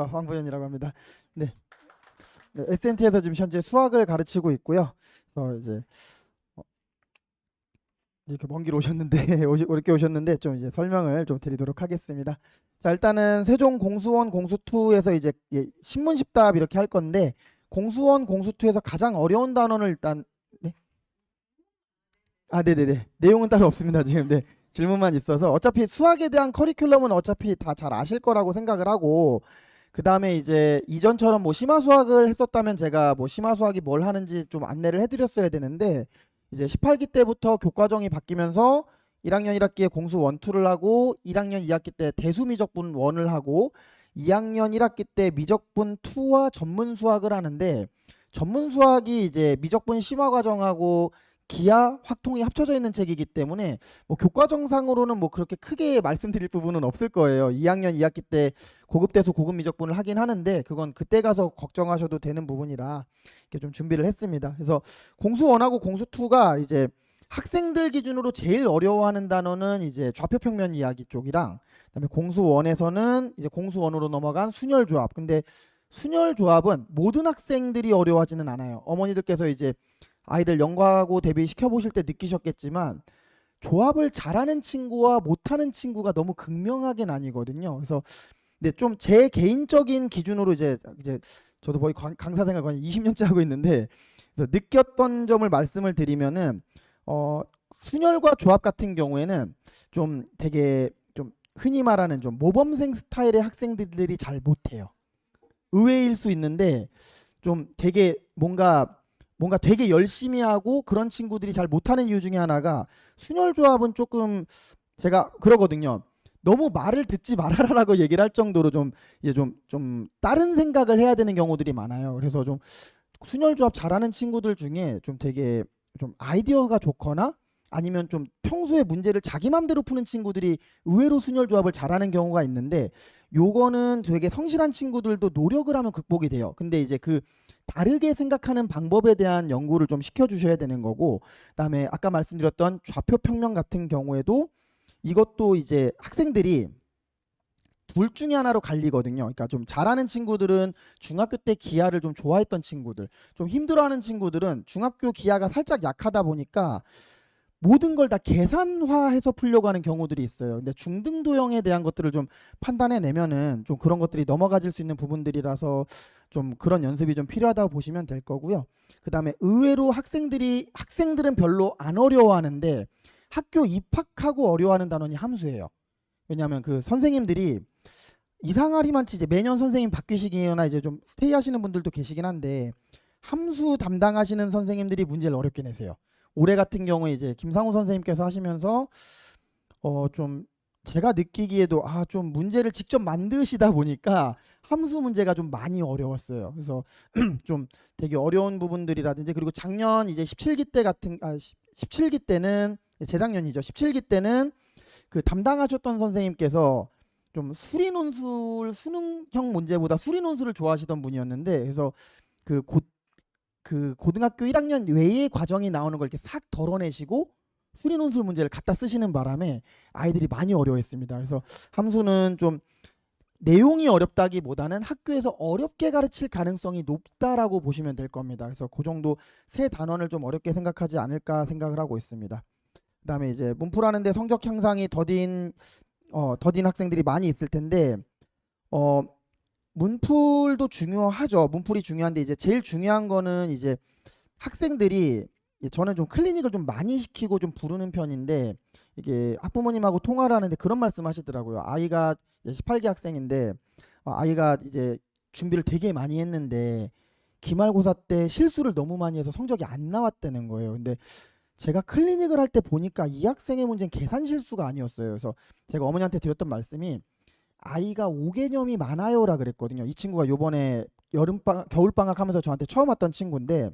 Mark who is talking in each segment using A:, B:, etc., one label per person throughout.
A: 황보현이라고 합니다. 네. 네, SNT에서 지금 현재 수학을 가르치고 있고요. 그래서 이제 이렇게 먼 길 오셨는데 이렇게 오셨는데 좀 이제 설명을 좀 드리도록 하겠습니다. 자, 일단은 세종 공수원 공수2에서 이제 신문십답 이렇게 할 건데, 공수원 공수2에서 가장 어려운 단원을 일단 네? 네네네. 내용은 따로 없습니다. 지금 네. 질문만 있어서 어차피 수학에 대한 커리큘럼은 어차피 다 잘 아실 거라고 생각을 하고, 그 다음에 이제 이전처럼 뭐 심화 수학을 했었다면 제가 뭐 심화 수학이 뭘 하는지 좀 안내를 해드렸어야 되는데, 이제 18기 때부터 교과정이 바뀌면서 1학년 1학기에 공수 1, 2를 하고 1학년 2학기 때 대수 미적분 1을 하고 2학년 1학기 때 미적분 2와 전문 수학을 하는데, 전문 수학이 이제 미적분 심화 과정하고 기하, 확통이 합쳐져 있는 책이기 때문에 뭐 교과정상으로는 뭐 그렇게 크게 말씀드릴 부분은 없을 거예요. 2학년 2학기 때 고급 대수 고급 미적분을 하긴 하는데 그건 그때 가서 걱정하셔도 되는 부분이라 이렇게 좀 준비를 했습니다. 그래서 공수 1하고 공수 2가 이제 학생들 기준으로 제일 어려워하는 단어는 이제 좌표평면 이야기 쪽이랑, 그다음에 공수 1에서는 이제 공수 1으로 넘어간 순열 조합. 근데 순열 조합은 모든 학생들이 어려워하지는 않아요. 어머니들께서 이제 아이들 연구하고 대비 시켜보실 때 느끼셨겠지만 조합을 잘하는 친구와 못하는 친구가 너무 극명하게 나뉘거든요. 그래서 근데 좀 제 개인적인 기준으로 이제 저도 거의 강사 생활 거의 20년째 하고 있는데, 그래서 느꼈던 점을 말씀을 드리면은 순열과 조합 같은 경우에는 좀 되게 좀 흔히 말하는 좀 모범생 스타일의 학생들이 잘 못해요. 의외일 수 있는데 좀 되게 뭔가 되게 열심히 하고 그런 친구들이 잘 못하는 이유 중에 하나가, 순열 조합은 조금 제가 그러거든요. 너무 말을 듣지 말아라라고 얘기를 할 정도로 좀 이제 좀 다른 생각을 해야 되는 경우들이 많아요. 그래서 좀 순열 조합 잘하는 친구들 중에 좀 되게 좀 아이디어가 좋거나 아니면 좀 평소에 문제를 자기 맘대로 푸는 친구들이 의외로 순열 조합을 잘하는 경우가 있는데, 요거는 되게 성실한 친구들도 노력을 하면 극복이 돼요. 근데 이제 그 다르게 생각하는 방법에 대한 연구를 좀 시켜주셔야 되는 거고, 그다음에 아까 말씀드렸던 좌표평면 같은 경우에도 이것도 이제 학생들이 둘 중에 하나로 갈리거든요. 그러니까 좀 잘하는 친구들은 중학교 때 기하를 좀 좋아했던 친구들, 좀 힘들어하는 친구들은 중학교 기하가 살짝 약하다 보니까 모든 걸 다 계산화해서 풀려고 하는 경우들이 있어요. 근데 중등도형에 대한 것들을 좀 판단해내면은 좀 그런 것들이 넘어가질 수 있는 부분들이라서 좀 그런 연습이 좀 필요하다고 보시면 될 거고요. 그 다음에 의외로 학생들은 별로 안 어려워하는데 학교 입학하고 어려워하는 단원이 함수예요. 왜냐하면 그 선생님들이 이상하리만치 이제 매년 선생님 바뀌시거나 이제 좀 스테이 하시는 분들도 계시긴 한데, 함수 담당하시는 선생님들이 문제를 어렵게 내세요. 올해 같은 경우에 이제 김상우 선생님께서 하시면서 좀 제가 느끼기에도 좀 문제를 직접 만드시다 보니까 함수 문제가 좀 많이 어려웠어요. 그래서 좀 되게 어려운 부분들이라든지, 그리고 작년 이제 17기 때 17기 때는 재작년이죠. 17기 때는 그 담당하셨던 선생님께서 좀 수능형 문제보다 수리 논술을 좋아하시던 분이었는데, 그래서 그 고등학교 1학년 외의 과정이 나오는 걸 이렇게 싹 덜어내시고 수리 논술 문제를 갖다 쓰시는 바람에 아이들이 많이 어려워했습니다. 그래서 함수는 좀 내용이 어렵다기보다는 학교에서 어렵게 가르칠 가능성이 높다라고 보시면 될 겁니다. 그래서 그 정도 세 단원을 좀 어렵게 생각하지 않을까 생각을 하고 있습니다. 그다음에 이제 문풀하는데 성적 향상이 더딘 학생들이 많이 있을 텐데, 문풀도 중요하죠. 문풀이 중요한데 이제 제일 중요한 거는 이제 학생들이, 저는 좀 클리닉을 좀 많이 시키고 좀 부르는 편인데, 이게 학부모님하고 통화를 하는데 그런 말씀 하시더라고요. 아이가 18기 학생인데 아이가 이제 준비를 되게 많이 했는데 기말고사 때 실수를 너무 많이 해서 성적이 안 나왔다는 거예요. 근데 제가 클리닉을 할 때 보니까 이 학생의 문제는 계산 실수가 아니었어요. 그래서 제가 어머니한테 드렸던 말씀이 아이가 5개념이 많아요라 그랬거든요. 이 친구가 요번에 겨울방학 하면서 저한테 처음 왔던 친구인데,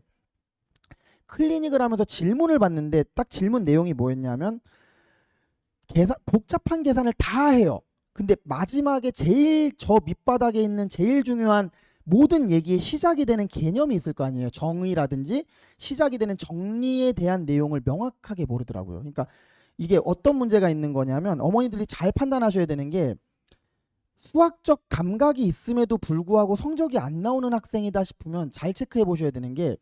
A: 클리닉을 하면서 질문을 받는데 딱 질문 내용이 뭐였냐면 복잡한 계산을 다 해요. 근데 마지막에 제일 저 밑바닥에 있는 제일 중요한 모든 얘기의 시작이 되는 개념이 있을 거 아니에요. 정의라든지 시작이 되는 정리에 대한 내용을 명확하게 모르더라고요. 그러니까 이게 어떤 문제가 있는 거냐면, 어머니들이 잘 판단하셔야 되는 게, 수학적 감각이 있음에도 불구하고 성적이 안 나오는 학생이다 싶으면 잘 체크해 보셔야 되는 게,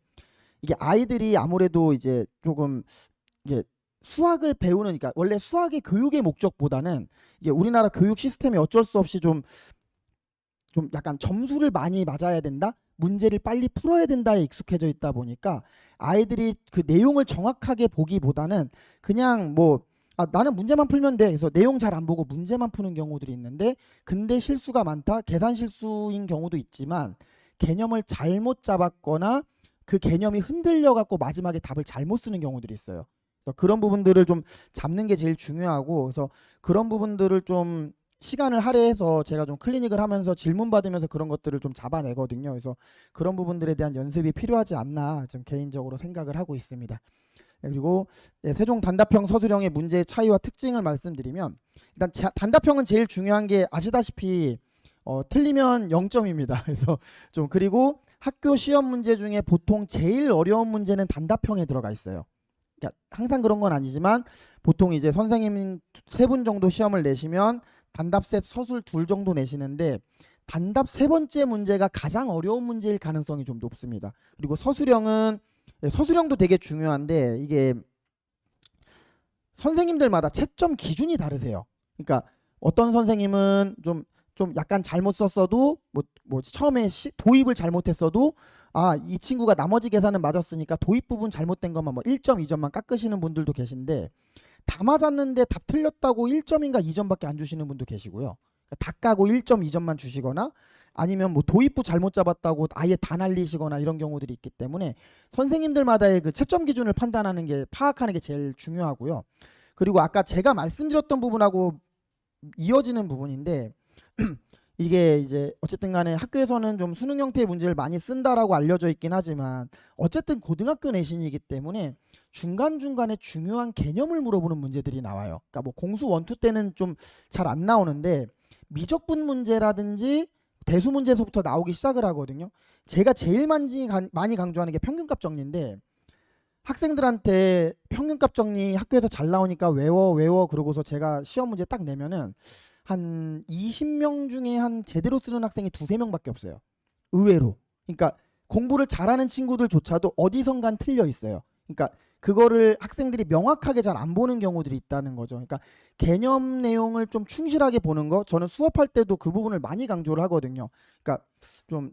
A: 이게 아이들이 아무래도 이제 조금 이게 수학을 배우는, 그러니까 원래 수학의 교육의 목적보다는 이게 우리나라 교육 시스템이 어쩔 수 없이 좀 약간 점수를 많이 맞아야 된다, 문제를 빨리 풀어야 된다에 익숙해져 있다 보니까 아이들이 그 내용을 정확하게 보기보다는 그냥 뭐 나는 문제만 풀면 돼, 그래서 내용 잘 안 보고 문제만 푸는 경우들이 있는데, 근데 실수가 많다, 계산 실수인 경우도 있지만 개념을 잘못 잡았거나 그 개념이 흔들려 갖고 마지막에 답을 잘못 쓰는 경우들이 있어요. 그래서 그런 부분들을 좀 잡는 게 제일 중요하고, 그래서 그런 부분들을 좀 시간을 할애해서 제가 좀 클리닉을 하면서 질문 받으면서 그런 것들을 좀 잡아내거든요. 그래서 그런 부분들에 대한 연습이 필요하지 않나 좀 개인적으로 생각을 하고 있습니다. 그리고 세종 단답형 서술형의 문제의 차이와 특징을 말씀드리면, 일단 단답형은 제일 중요한 게 아시다시피 틀리면 0점입니다. 그래서 좀, 그리고 학교 시험 문제 중에 보통 제일 어려운 문제는 단답형에 들어가 있어요. 그러니까 항상 그런 건 아니지만 보통 이제 선생님 3분 정도 시험을 내시면 단답셋 서술 2 정도 내시는데, 단답 3번째 문제가 가장 어려운 문제일 가능성이 좀 높습니다. 그리고 서술형도 되게 중요한데, 이게 선생님들마다 채점 기준이 다르세요. 그러니까 어떤 선생님은 좀 약간 잘못 썼어도 뭐 처음에 도입을 잘못했어도 이 친구가 나머지 계산은 맞았으니까 도입 부분 잘못된 것만 뭐 1점, 2점만 깎으시는 분들도 계신데, 다 맞았는데 답 틀렸다고 1점인가 2점밖에 안 주시는 분도 계시고요. 다 까고 1점, 2점만 주시거나, 아니면 뭐 도입부 잘못 잡았다고 아예 다 날리시거나 이런 경우들이 있기 때문에 선생님들마다의 그 채점 기준을 판단하는 게, 파악하는 게 제일 중요하고요. 그리고 아까 제가 말씀드렸던 부분하고 이어지는 부분인데 이게 이제 어쨌든 간에 학교에서는 좀 수능 형태의 문제를 많이 쓴다라고 알려져 있긴 하지만, 어쨌든 고등학교 내신이기 때문에 중간중간에 중요한 개념을 물어보는 문제들이 나와요. 그러니까 뭐 공수 원투 때는 좀 잘 안 나오는데 미적분 문제라든지 대수 문제에서부터 나오기 시작을 하거든요. 제가 제일 많이 강조하는 게 평균값 정리인데, 학생들한테 평균값 정리 학교에서 잘 나오니까 외워 그러고서 제가 시험 문제 딱 내면은 한 20명 중에 한 제대로 쓰는 학생이 2~3명밖에 없어요. 의외로. 그러니까 공부를 잘하는 친구들조차도 어디선간 틀려 있어요. 그러니까 그거를 학생들이 명확하게 잘 안 보는 경우들이 있다는 거죠. 그러니까 개념 내용을 좀 충실하게 보는 거, 저는 수업할 때도 그 부분을 많이 강조를 하거든요. 그러니까 좀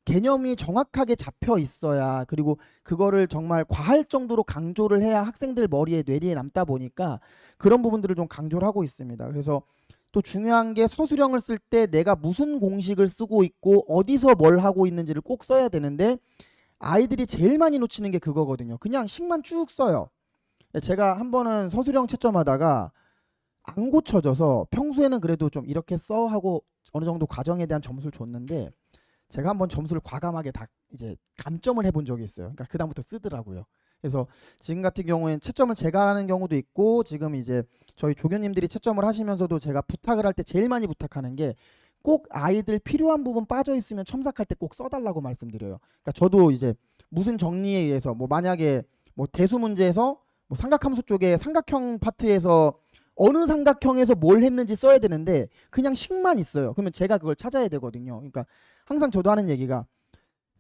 A: 개념이 정확하게 잡혀 있어야, 그리고 그거를 정말 과할 정도로 강조를 해야 학생들 머리에, 뇌리에 남다 보니까 그런 부분들을 좀 강조를 하고 있습니다. 그래서 또 중요한 게, 서술형을 쓸 때 내가 무슨 공식을 쓰고 있고 어디서 뭘 하고 있는지를 꼭 써야 되는데, 아이들이 제일 많이 놓치는 게 그거거든요. 그냥 식만 쭉 써요. 제가 한 번은 서술형 채점하다가 안 고쳐져서, 평소에는 그래도 좀 이렇게 써 하고 어느 정도 과정에 대한 점수를 줬는데, 제가 한번 점수를 과감하게 다 이제 감점을 해본 적이 있어요. 그러니까 그다음부터 쓰더라고요. 그래서 지금 같은 경우에는 채점을 제가 하는 경우도 있고, 지금 이제 저희 조교님들이 채점을 하시면서도 제가 부탁을 할 때 제일 많이 부탁하는 게, 꼭 아이들 필요한 부분 빠져 있으면 첨삭할 때 꼭 써달라고 말씀드려요. 그러니까 저도 이제 무슨 정리에 의해서 뭐 만약에 뭐 대수 문제에서 뭐 삼각함수 쪽에 삼각형 파트에서 어느 삼각형에서 뭘 했는지 써야 되는데 그냥 식만 있어요. 그러면 제가 그걸 찾아야 되거든요. 그러니까 항상 저도 하는 얘기가,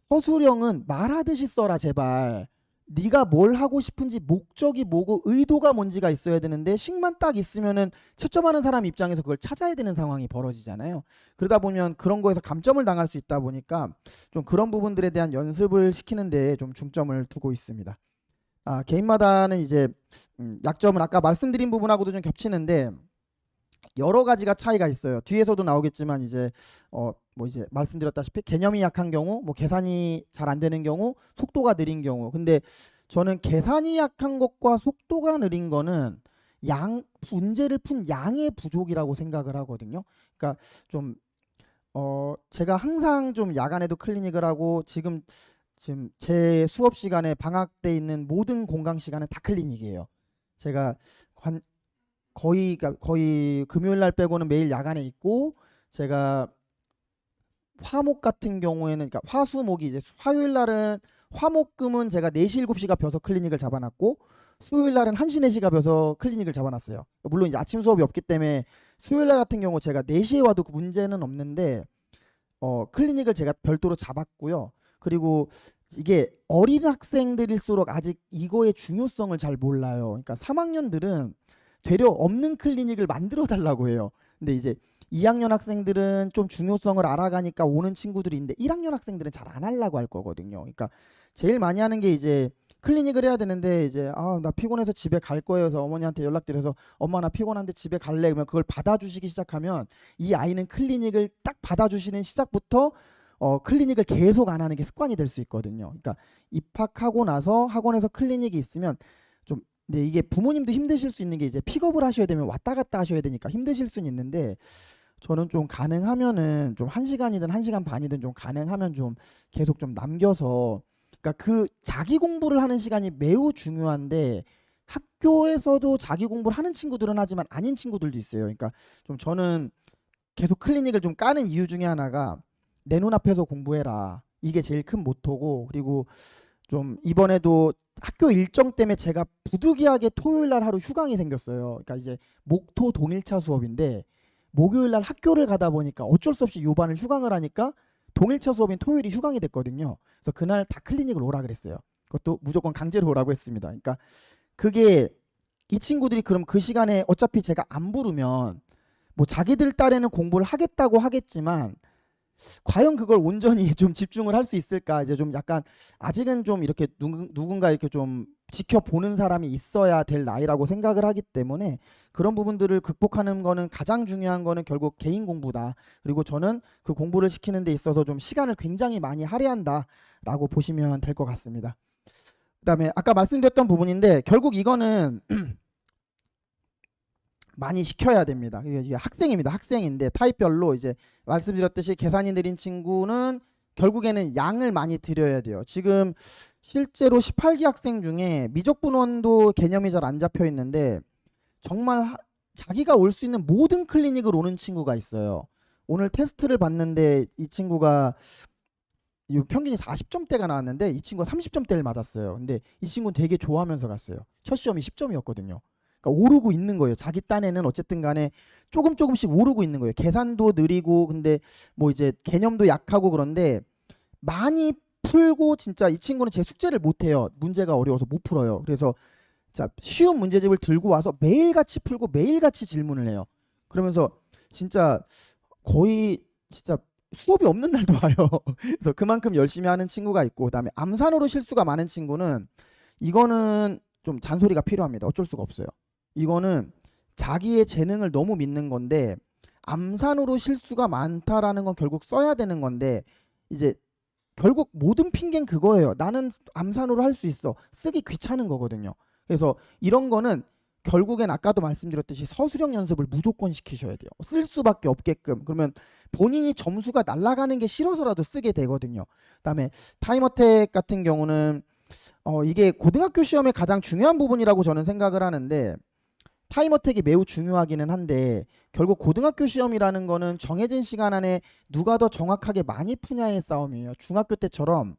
A: 서술형은 말하듯이 써라 제발. 네가 뭘 하고 싶은지, 목적이 뭐고 의도가 뭔지가 있어야 되는데, 식만 딱 있으면은 채점하는 사람 입장에서 그걸 찾아야 되는 상황이 벌어지잖아요. 그러다 보면 그런 거에서 감점을 당할 수 있다 보니까 좀 그런 부분들에 대한 연습을 시키는 데 좀 중점을 두고 있습니다. 개인마다는 이제 약점은 아까 말씀드린 부분하고도 좀 겹치는데 여러 가지가 차이가 있어요. 뒤에서도 나오겠지만 이제 뭐 이제 말씀드렸다시피 개념이 약한 경우, 뭐 계산이 잘 안 되는 경우, 속도가 느린 경우. 근데 저는 계산이 약한 것과 속도가 느린 거는 문제를 푼 양의 부족이라고 생각을 하거든요. 그러니까 좀 제가 항상 좀 야간에도 클리닉을 하고, 지금 제 수업 시간에 방학 때 있는 모든 공강 시간은 다 클리닉이에요. 제가 거의 금요일 날 빼고는 매일 야간에 있고, 제가 화목 같은 경우에는, 그러니까 화수목이 이제 화요일 날은 화목금은 제가 4시 7시가 벼서 클리닉을 잡아놨고, 수요일 날은 1시 4시가 벼서 클리닉을 잡아놨어요. 물론 이제 아침 수업이 없기 때문에 수요일날 같은 경우 제가 4시에 와도 그 문제는 없는데 클리닉을 제가 별도로 잡았고요. 그리고 이게 어린 학생들일수록 아직 이거의 중요성을 잘 몰라요. 그러니까 3학년들은 되려 없는 클리닉을 만들어 달라고 해요. 근데 이제 2학년 학생들은 좀 중요성을 알아가니까 오는 친구들이 있는데 1학년 학생들은 잘 안 하려고 할 거거든요. 그러니까 제일 많이 하는 게 이제 클리닉을 해야 되는데 이제 나 피곤해서 집에 갈 거예요. 그래서 어머니한테 연락드려서 엄마 나 피곤한데 집에 갈래. 그러면 그걸 받아주시기 시작하면 이 아이는 클리닉을 딱 받아주시는 시작부터 클리닉을 계속 안 하는 게 습관이 될 수 있거든요. 그러니까 입학하고 나서 학원에서 클리닉이 있으면 좀 근데 이게 부모님도 힘드실 수 있는 게 이제 픽업을 하셔야 되면 왔다 갔다 하셔야 되니까 힘드실 수는 있는데 저는 좀 가능하면은 좀 1시간이든 1시간 반이든 좀 가능하면 좀 계속 좀 남겨서 그러니까 그 자기 공부를 하는 시간이 매우 중요한데 학교에서도 자기 공부를 하는 친구들은 하지만 아닌 친구들도 있어요. 그러니까 좀 저는 계속 클리닉을 좀 까는 이유 중에 하나가 내 눈앞에서 공부해라. 이게 제일 큰 모토고 그리고 좀 이번에도 학교 일정 때문에 제가 부득이하게 토요일 날 하루 휴강이 생겼어요. 그러니까 이제 목토 동일차 수업인데 목요일 날 학교를 가다 보니까 어쩔 수 없이 요반을 휴강을 하니까 동일차 수업인 토요일이 휴강이 됐거든요. 그래서 그날 다 클리닉을 오라 그랬어요. 그것도 무조건 강제로 오라고 했습니다. 그러니까 그게 이 친구들이 그럼 그 시간에 어차피 제가 안 부르면 뭐 자기들 딸에는 공부를 하겠다고 하겠지만 과연 그걸 온전히 좀 집중을 할 수 있을까 이제 좀 약간 아직은 좀 이렇게 누군가 이렇게 좀 지켜보는 사람이 있어야 될 나이라고 생각을 하기 때문에 그런 부분들을 극복하는 거는 가장 중요한 거는 결국 개인 공부다. 그리고 저는 그 공부를 시키는 데 있어서 좀 시간을 굉장히 많이 할애한다라고 보시면 될 것 같습니다. 그다음에 아까 말씀드렸던 부분인데 결국 이거는 많이 시켜야 됩니다. 이게 학생입니다. 학생인데 타입별로 이제 말씀드렸듯이 계산이 느린 친구는 결국에는 양을 많이 드려야 돼요. 지금 실제로 18기 학생 중에 미적분원도 개념이 잘 안 잡혀 있는데 정말 자기가 올 수 있는 모든 클리닉을 오는 친구가 있어요. 오늘 테스트를 봤는데 이 친구가 평균이 40점대가 나왔는데 이 친구가 30점대를 맞았어요. 근데 이 친구는 되게 좋아하면서 갔어요. 첫 시험이 10점이었거든요. 그러니까 오르고 있는 거예요. 자기 딴에는 어쨌든 간에 조금씩 오르고 있는 거예요. 계산도 느리고 근데 뭐 이제 개념도 약하고 그런데 많이 풀고 진짜 이 친구는 제 숙제를 못 해요. 문제가 어려워서 못 풀어요. 그래서 자, 쉬운 문제집을 들고 와서 매일같이 풀고 매일같이 질문을 해요. 그러면서 진짜 거의 진짜 수업이 없는 날도 와요. 그래서 그만큼 열심히 하는 친구가 있고 그다음에 암산으로 실수가 많은 친구는 이거는 좀 잔소리가 필요합니다. 어쩔 수가 없어요. 이거는 자기의 재능을 너무 믿는 건데 암산으로 실수가 많다라는 건 결국 써야 되는 건데 이제 결국 모든 핑계는 그거예요. 나는 암산으로 할 수 있어. 쓰기 귀찮은 거거든요. 그래서 이런 거는 결국엔 아까도 말씀드렸듯이 서술형 연습을 무조건 시키셔야 돼요. 쓸 수밖에 없게끔. 그러면 본인이 점수가 날아가는 게 싫어서라도 쓰게 되거든요. 그다음에 타임어택 같은 경우는 이게 고등학교 시험의 가장 중요한 부분이라고 저는 생각을 하는데 타임어택이 매우 중요하기는 한데 결국 고등학교 시험이라는 거는 정해진 시간 안에 누가 더 정확하게 많이 푸냐의 싸움이에요. 중학교 때처럼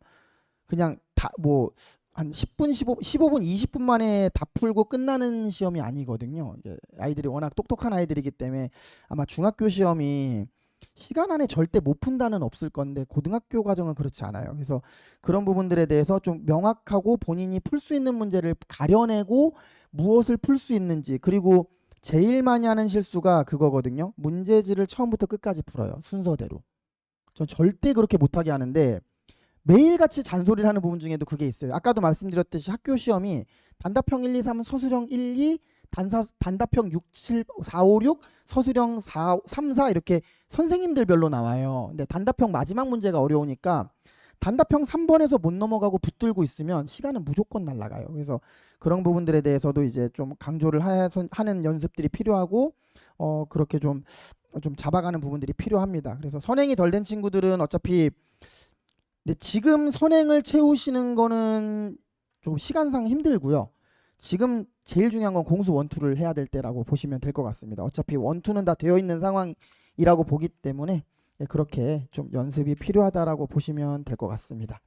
A: 그냥 다 뭐 한 10분, 15분, 20분 만에 다 풀고 끝나는 시험이 아니거든요. 이게 아이들이 워낙 똑똑한 아이들이기 때문에 아마 중학교 시험이 시간 안에 절대 못 푼다는 없을 건데 고등학교 과정은 그렇지 않아요. 그래서 그런 부분들에 대해서 좀 명확하고 본인이 풀 수 있는 문제를 가려내고 무엇을 풀 수 있는지 그리고 제일 많이 하는 실수가 그거거든요. 문제지를 처음부터 끝까지 풀어요. 순서대로. 전 절대 그렇게 못하게 하는데 매일같이 잔소리를 하는 부분 중에도 그게 있어요. 아까도 말씀드렸듯이 학교 시험이 단답형 1, 2, 3, 서술형 1, 2, 단답형 6, 7, 4, 5, 6, 서술형 4, 3, 4 이렇게 선생님들별로 나와요. 근데 단답형 마지막 문제가 어려우니까 단답형 3번에서 못 넘어가고 붙들고 있으면 시간은 무조건 날아가요. 그래서 그런 부분들에 대해서도 이제 좀 강조를 하는 연습들이 필요하고 그렇게 좀 잡아가는 부분들이 필요합니다. 그래서 선행이 덜 된 친구들은 어차피 근데 지금 선행을 채우시는 거는 좀 시간상 힘들고요. 지금 제일 중요한 건 공수 원투를 해야 될 때라고 보시면 될 것 같습니다. 어차피 원투는 다 되어 있는 상황이라고 보기 때문에 그렇게 좀 연습이 필요하다라고 보시면 될 것 같습니다.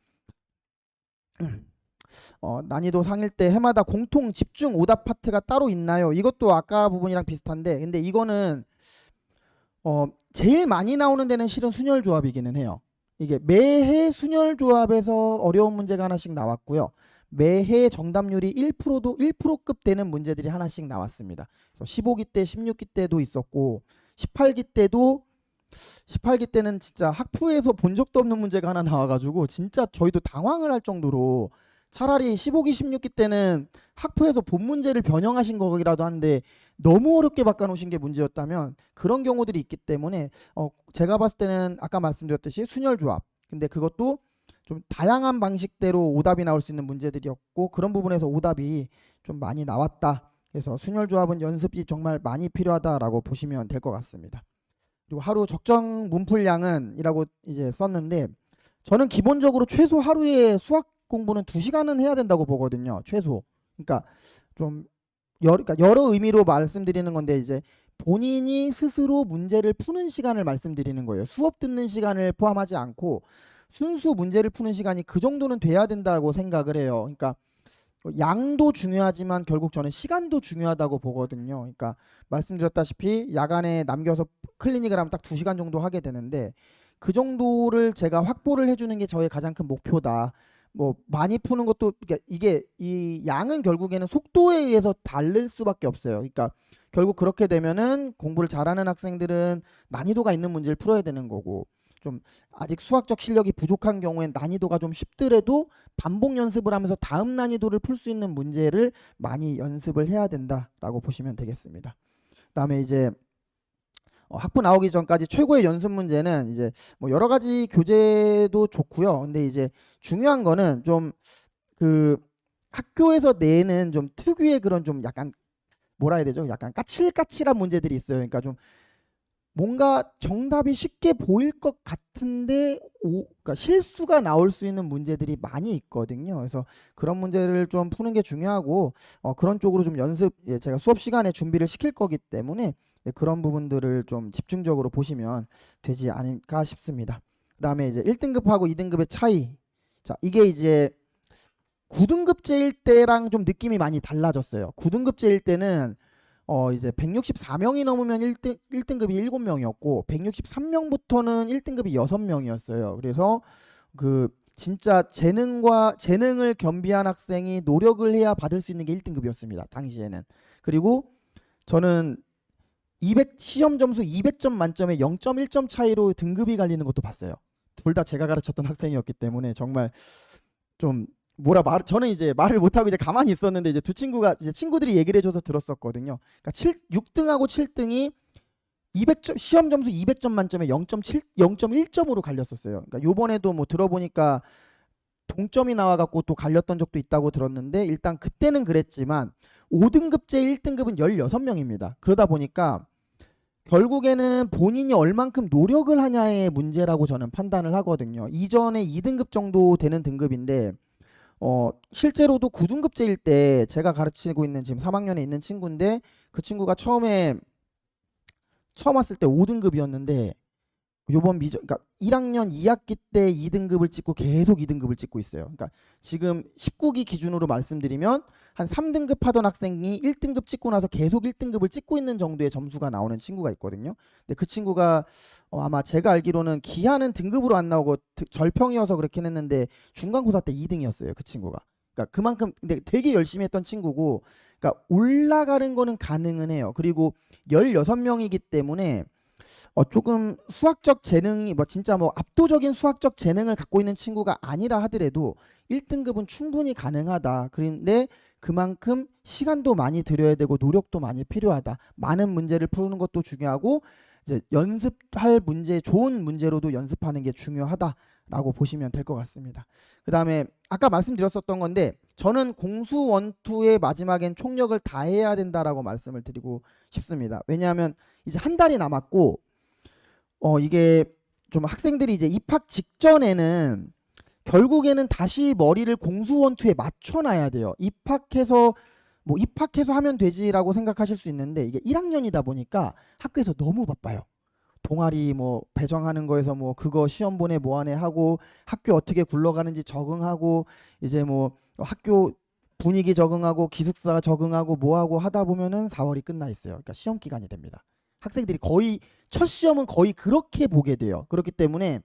A: 난이도 상일 때 해마다 공통 집중 오답 파트가 따로 있나요? 이것도 아까 부분이랑 비슷한데 근데 이거는 제일 많이 나오는 데는 실은 순열 조합이기는 해요. 이게 매해 순열 조합에서 어려운 문제가 하나씩 나왔고요. 매해 정답률이 1%도 1%급 되는 문제들이 하나씩 나왔습니다. 그래서 15기 때, 16기 때도 있었고 18기 때도 18기 때는 진짜 학부에서 본 적도 없는 문제가 하나 나와가지고 진짜 저희도 당황을 할 정도로 차라리 15기, 16기 때는 학부에서 본 문제를 변형하신 거라도 한데 너무 어렵게 바꿔놓으신 게 문제였다면 그런 경우들이 있기 때문에 제가 봤을 때는 아까 말씀드렸듯이 순열조합 근데 그것도 좀 다양한 방식대로 오답이 나올 수 있는 문제들이었고 그런 부분에서 오답이 좀 많이 나왔다. 그래서 순열조합은 연습이 정말 많이 필요하다라고 보시면 될 것 같습니다. 그리고 하루 적정 문풀량은 이라고 이제 썼는데 저는 기본적으로 최소 하루에 수학 공부는 2시간은 해야 된다고 보거든요. 최소. 그러니까 좀 그러니까 여러 의미로 말씀드리는 건데 이제 본인이 스스로 문제를 푸는 시간을 말씀드리는 거예요. 수업 듣는 시간을 포함하지 않고 순수 문제를 푸는 시간이 그 정도는 돼야 된다고 생각을 해요. 그러니까 양도 중요하지만 결국 저는 시간도 중요하다고 보거든요. 그러니까 말씀드렸다시피 야간에 남겨서 클리닉을 하면 딱 2시간 정도 하게 되는데 그 정도를 제가 확보를 해주는 게 저의 가장 큰 목표다. 뭐 많이 푸는 것도 그러니까 이게 이 양은 결국에는 속도에 의해서 다를 수밖에 없어요. 그러니까 결국 그렇게 되면은 공부를 잘하는 학생들은 난이도가 있는 문제를 풀어야 되는 거고 좀 아직 수학적 실력이 부족한 경우엔 난이도가 좀 쉽더라도 반복 연습을 하면서 다음 난이도를 풀 수 있는 문제를 많이 연습을 해야 된다라고 보시면 되겠습니다. 그다음에 이제 학부 나오기 전까지 최고의 연습 문제는 이제 뭐 여러 가지 교재도 좋고요. 근데 이제 중요한 거는 좀 그 학교에서 내는 좀 특유의 그런 좀 약간 뭐라 해야 되죠? 약간 까칠까칠한 문제들이 있어요. 그러니까 좀 뭔가 정답이 쉽게 보일 것 같은데 그러니까 실수가 나올 수 있는 문제들이 많이 있거든요. 그래서 그런 문제를 좀 푸는 게 중요하고 그런 쪽으로 좀 연습 제가 수업 시간에 준비를 시킬 거기 때문에 그런 부분들을 좀 집중적으로 보시면 되지 않을까 싶습니다. 그다음에 이제 1등급하고 2등급의 차이. 자, 이게 이제 9등급제일 때랑 좀 느낌이 많이 달라졌어요. 9등급제일 때는 이제 164명이 넘으면 1등급이 7명이었고 163명부터는 1등급이 6명이었어요. 그래서 그 진짜 재능을 겸비한 학생이 노력을 해야 받을 수 있는 게 1등급이었습니다. 당시에는. 그리고 저는 시험 점수 200점 만점에 0.1점 차이로 등급이 갈리는 것도 봤어요. 둘 다 제가 가르쳤던 학생이었기 때문에 정말 좀 저는 이제 말을 못하고 이제 가만히 있었는데 이제 두 친구가 이제 친구들이 얘기를 해줘서 들었었거든요. 그러니까 6등하고 7등이 200점 시험 점수 200점 만점에 0.1점으로 갈렸었어요. 그러니까 요번에도 뭐 들어보니까 동점이 나와갖고 또 갈렸던 적도 있다고 들었는데 일단 그때는 그랬지만 5등급제 1등급은 16명입니다. 그러다 보니까 결국에는 본인이 얼만큼 노력을 하냐의 문제라고 저는 판단을 하거든요. 이전에 2등급 정도 되는 등급인데 실제로도 9등급제일 때 제가 가르치고 있는 지금 3학년에 있는 친구인데 그 친구가 처음 왔을 때 5등급이었는데 요번 그러니까 1학년 2학기 때 2등급을 찍고 계속 2등급을 찍고 있어요. 그러니까 지금 19기 기준으로 말씀드리면 한 3등급 하던 학생이 1등급 찍고 나서 계속 1등급을 찍고 있는 정도의 점수가 나오는 친구가 있거든요. 근데 그 친구가 아마 제가 알기로는 기하는 등급으로 안 나오고 절평이어서 그렇긴 했는데 중간고사 때 2등이었어요. 그 친구가. 그러니까 그만큼 근데 되게 열심히 했던 친구고 그러니까 올라가는 거는 가능은 해요. 그리고 16명이기 때문에 조금 수학적 재능이 뭐 진짜 뭐 압도적인 수학적 재능을 갖고 있는 친구가 아니라 하더라도 1등급은 충분히 가능하다. 그런데 그만큼 시간도 많이 들여야 되고 노력도 많이 필요하다. 많은 문제를 푸는 것도 중요하고 이제 연습할 문제 좋은 문제로도 연습하는 게 중요하다라고 보시면 될 것 같습니다. 그다음에 아까 말씀드렸었던 건데 저는 공수 원투의 마지막엔 총력을 다해야 된다라고 말씀을 드리고 싶습니다. 왜냐하면 이제 한 달이 남았고 이게 좀 학생들이 이제 입학 직전에는 결국에는 다시 머리를 공수원투에 맞춰놔야 돼요. 입학해서 하면 되지라고 생각하실 수 있는데 이게 1학년이다 보니까 학교에서 너무 바빠요. 동아리 뭐 배정하는 거에서 뭐 그거 시험 보내 뭐하네 하고 학교 어떻게 굴러가는지 적응하고 이제 뭐 학교 분위기 적응하고 기숙사 적응하고 뭐하고 하다 보면은 4월이 끝나 있어요. 그러니까 시험 기간이 됩니다. 학생들이 거의 첫 시험은 거의 그렇게 보게 돼요. 그렇기 때문에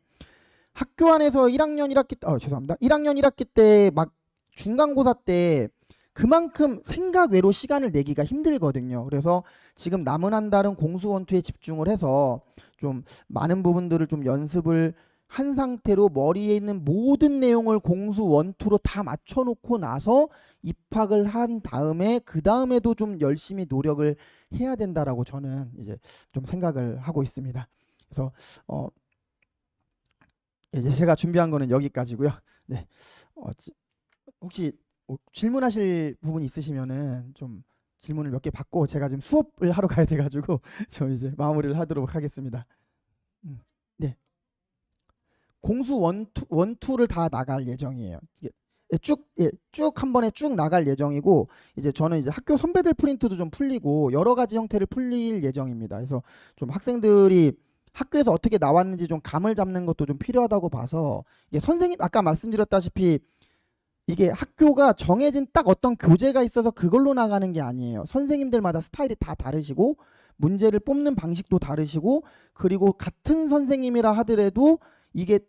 A: 학교 안에서 1학년 1학기 죄송합니다. 1학년 1학기 때 막 중간고사 때 그만큼 생각 외로 시간을 내기가 힘들거든요. 그래서 지금 남은 한 달은 공수 원투에 집중을 해서 좀 많은 부분들을 좀 연습을 한 상태로 머리에 있는 모든 내용을 공수 원투로 다 맞춰놓고 나서 입학을 한 다음에 그 다음에도 좀 열심히 노력을 해야 된다라고 저는 이제 좀 생각을 하고 있습니다. 그래서 이제 제가 준비한 거는 여기까지고요. 네, 혹시 질문하실 부분이 있으시면은 좀 질문을 몇 개 받고 제가 지금 수업을 하러 가야 돼가지고 저 이제 마무리를 하도록 하겠습니다. 네, 공수 원투를 다 나갈 예정이에요. 쭉 한 번에 쭉 나갈 예정이고 이제 저는 이제 학교 선배들 프린트도 좀 풀리고 여러 가지 형태를 풀릴 예정입니다. 그래서 좀 학생들이 학교에서 어떻게 나왔는지 좀 감을 잡는 것도 좀 필요하다고 봐서 이게 선생님 아까 말씀드렸다시피 이게 학교가 정해진 딱 어떤 교재가 있어서 그걸로 나가는 게 아니에요. 선생님들마다 스타일이 다 다르시고 문제를 뽑는 방식도 다르시고 그리고 같은 선생님이라 하더라도 이게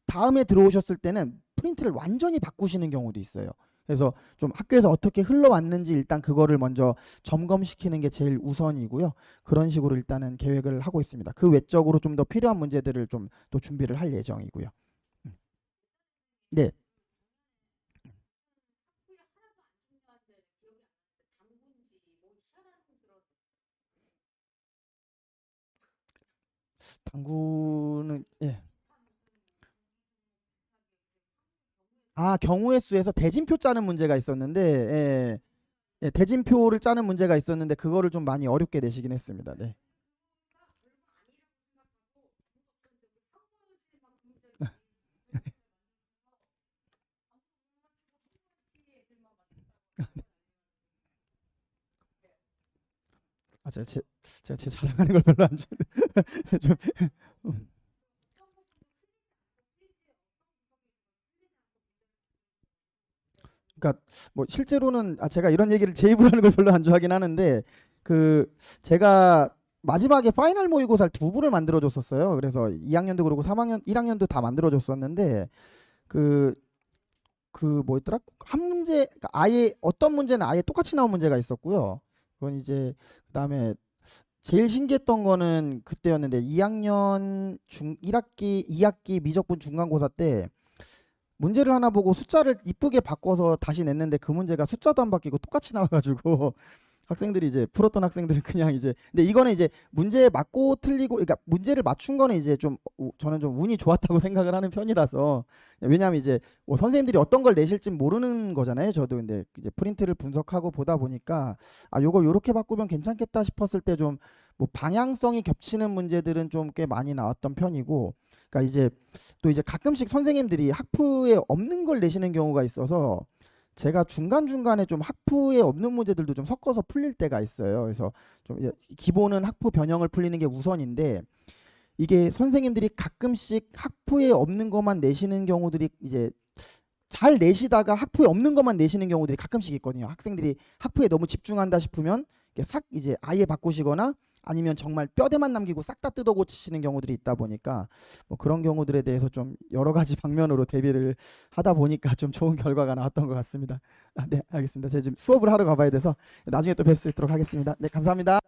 A: 다음에 들어오셨을 때는 프린트를 완전히 바꾸시는 경우도 있어요. 그래서 좀 학교에서 어떻게 흘러왔는지 일단 그거를 먼저 점검시키는 게 제일 우선이고요. 그런 식으로 일단은 계획을 하고 있습니다. 그 외적으로 좀 더 필요한 문제들을 좀 또 준비를 할 예정이고요. 네. 당구는 경우의 수에서 대진표 짜는 문제가 있었는데 대진표를 짜는 문제가 있었는데 그거를 좀 많이 어렵게 내시긴 했습니다. 네. 제가 제 자랑하는 걸 별로 안 좋아해요. 좀 그러니까 뭐 실제로는 제가 이런 얘기를 제 입으로 하는 걸 별로 안 좋아하긴 하는데 그 제가 마지막에 파이널 모의고사를 두 부를 만들어 줬었어요. 그래서 2학년도 그러고 3학년 1학년도 다 만들어 줬었는데 그 뭐였더라? 한 문제 그러니까 아예 어떤 문제는 아예 똑같이 나온 문제가 있었고요. 그건 이제 그다음에 제일 신기했던 거는 그때였는데 2학년 중 1학기 2학기 미적분 중간고사 때 문제를 하나 보고 숫자를 이쁘게 바꿔서 다시 냈는데 그 문제가 숫자도 안 바뀌고 똑같이 나와가지고 학생들이 이제 풀었던 학생들은 그냥 이제 근데 이거는 이제 문제 맞고 틀리고 그러니까 문제를 맞춘 거는 이제 좀 저는 좀 운이 좋았다고 생각을 하는 편이라서 왜냐하면 이제 뭐 선생님들이 어떤 걸 내실지 모르는 거잖아요. 저도 근데 이제 프린트를 분석하고 보다 보니까 요거 요렇게 바꾸면 괜찮겠다 싶었을 때 좀 뭐 방향성이 겹치는 문제들은 좀 꽤 많이 나왔던 편이고 그러니까 이제 또 이제 가끔씩 선생님들이 학프에 없는 걸 내시는 경우가 있어서 제가 중간중간에 좀 학프에 없는 문제들도 좀 섞어서 풀릴 때가 있어요. 그래서 좀 기본은 학프 변형을 풀리는 게 우선인데 이게 선생님들이 가끔씩 학프에 없는 것만 내시는 경우들이 이제 잘 내시다가 학프에 없는 것만 내시는 경우들이 가끔씩 있거든요. 학생들이 학프에 너무 집중한다 싶으면 싹 이제 아예 바꾸시거나 아니면 정말 뼈대만 남기고 싹 다 뜯어 고치시는 경우들이 있다 보니까 뭐 그런 경우들에 대해서 좀 여러 가지 방면으로 대비를 하다 보니까 좀 좋은 결과가 나왔던 것 같습니다. 네, 알겠습니다. 제가 지금 수업을 하러 가봐야 돼서 나중에 또 뵐 수 있도록 하겠습니다. 네, 감사합니다.